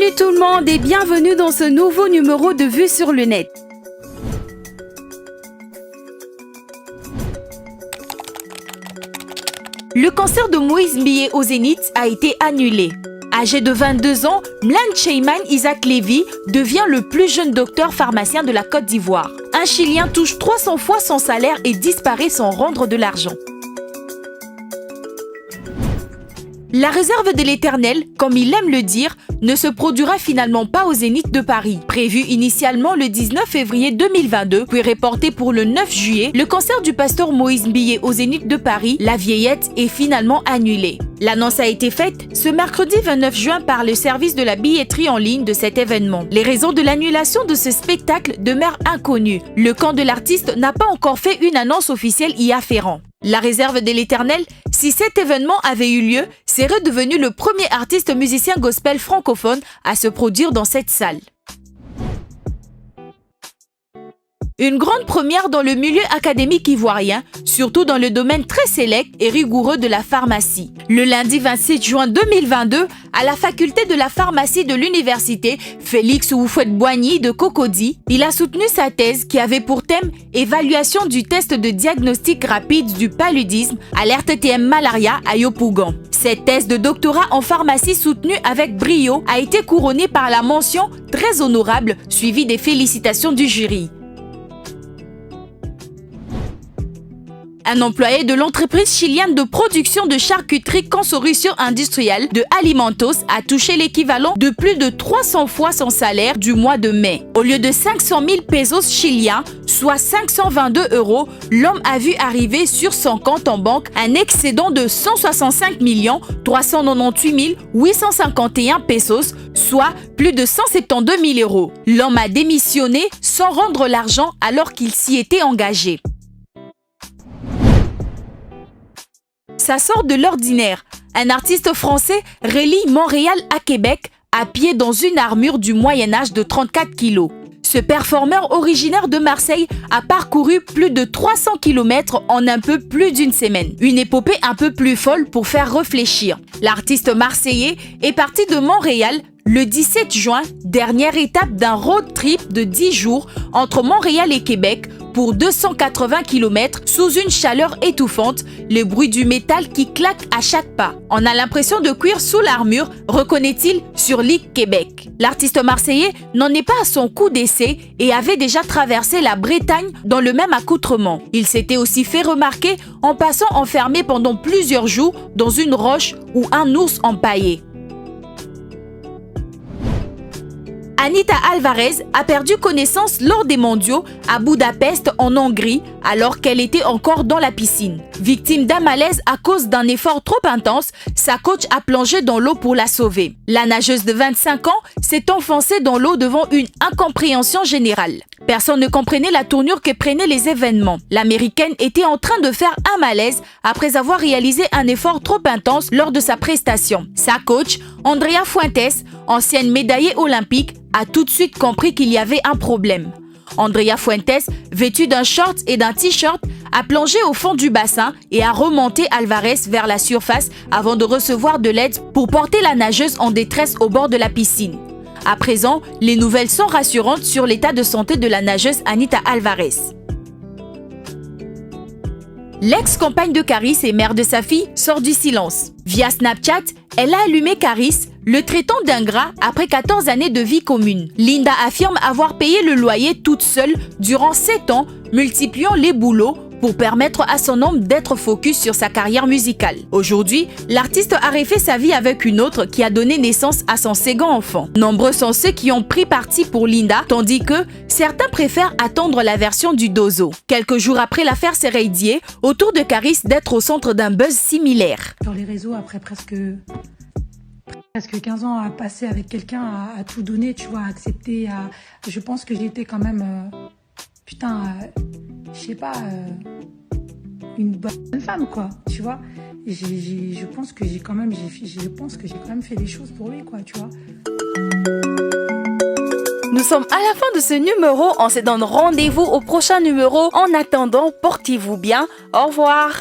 Salut tout le monde et bienvenue dans ce nouveau numéro de Vue sur le net. Le concert de Moïse Mbiye au Zénith a été annulé. Âgé de 22 ans, Mlan Cheyman Isaac Lévy devient le plus jeune docteur pharmacien de la Côte d'Ivoire. Un Chilien touche 300 fois son salaire et disparaît sans rendre de l'argent. La réserve de l'Éternel, comme il aime le dire, ne se produira finalement pas au Zénith de Paris. Prévu initialement le 19 février 2022, puis reporté pour le 9 juillet, le concert du pasteur Moïse Mbiye au Zénith de Paris, La Vieillette, est finalement annulé. L'annonce a été faite ce mercredi 29 juin par le service de la billetterie en ligne de cet événement. Les raisons de l'annulation de ce spectacle demeurent inconnues. Le camp de l'artiste n'a pas encore fait une annonce officielle y afférent. La réserve de l'Éternel, si cet événement avait eu lieu, serait devenu le premier artiste musicien gospel francophone à se produire dans cette salle. Une grande première dans le milieu académique ivoirien, surtout dans le domaine très sélect et rigoureux de la pharmacie. Le lundi 26 juin 2022, à la faculté de la pharmacie de l'université Félix Houphouët-Boigny de Cocody, il a soutenu sa thèse qui avait pour thème « Évaluation du test de diagnostic rapide du paludisme à l'RTTM malaria à Yopougon ». Cette thèse de doctorat en pharmacie soutenue avec brio a été couronnée par la mention « Très honorable » suivie des félicitations du jury. Un employé de l'entreprise chilienne de production de charcuterie Consorcio Industrial de Alimentos a touché l'équivalent de plus de 300 fois son salaire du mois de mai. Au lieu de 500 000 pesos chiliens, soit 522 €, l'homme a vu arriver sur son compte en banque un excédent de 165 398 851 pesos, soit plus de 172 000 €. L'homme a démissionné sans rendre l'argent alors qu'il s'y était engagé. Ça sort de l'ordinaire. Un artiste français relie Montréal à Québec à pied dans une armure du Moyen-Âge de 34 kg. Ce performeur originaire de Marseille a parcouru plus de 300 km en un peu plus d'une semaine. Une épopée un peu plus folle pour faire réfléchir. L'artiste marseillais est parti de Montréal le 17 juin, dernière étape d'un road trip de 10 jours entre Montréal et Québec pour 280 km sous une chaleur étouffante, le bruit du métal qui claque à chaque pas. On a l'impression de cuire sous l'armure, reconnaît-il sur Ligue Québec. L'artiste marseillais n'en est pas à son coup d'essai et avait déjà traversé la Bretagne dans le même accoutrement. Il s'était aussi fait remarquer en passant enfermé pendant plusieurs jours dans une roche ou un ours empaillé. Anita Alvarez a perdu connaissance lors des mondiaux à Budapest en Hongrie alors qu'elle était encore dans la piscine. Victime d'un malaise à cause d'un effort trop intense, sa coach a plongé dans l'eau pour la sauver. La nageuse de 25 ans s'est enfoncée dans l'eau devant une incompréhension générale. Personne ne comprenait la tournure que prenaient les événements. L'Américaine était en train de faire un malaise après avoir réalisé un effort trop intense lors de sa prestation. Sa coach, Andrea Fuentes, ancienne médaillée olympique, a tout de suite compris qu'il y avait un problème. Andrea Fuentes, vêtue d'un short et d'un t-shirt, a plongé au fond du bassin et a remonté Alvarez vers la surface avant de recevoir de l'aide pour porter la nageuse en détresse au bord de la piscine. À présent, les nouvelles sont rassurantes sur l'état de santé de la nageuse Anita Alvarez. L'ex-compagne de Caris et mère de sa fille sort du silence. Via Snapchat, elle a allumé Caris, le traitant d'ingrat après 14 années de vie commune. Linda affirme avoir payé le loyer toute seule durant 7 ans, multipliant les boulots pour permettre à son homme d'être focus sur sa carrière musicale. Aujourd'hui, l'artiste a refait sa vie avec une autre qui a donné naissance à son second enfant. Nombreux sont ceux qui ont pris parti pour Linda, tandis que certains préfèrent attendre la version du dozo. Quelques jours après l'affaire s'est radiée, autour de Caris d'être au centre d'un buzz similaire. Sur les réseaux, après presque 15 ans à passer avec quelqu'un, à tout donner, tu vois, à accepter, je pense que j'étais quand même... je sais pas, une bonne femme, quoi, tu vois. Je pense que j'ai quand même fait des choses pour lui, quoi, tu vois. Nous sommes à la fin de ce numéro, on se donne rendez-vous au prochain numéro. En attendant, portez-vous bien, au revoir.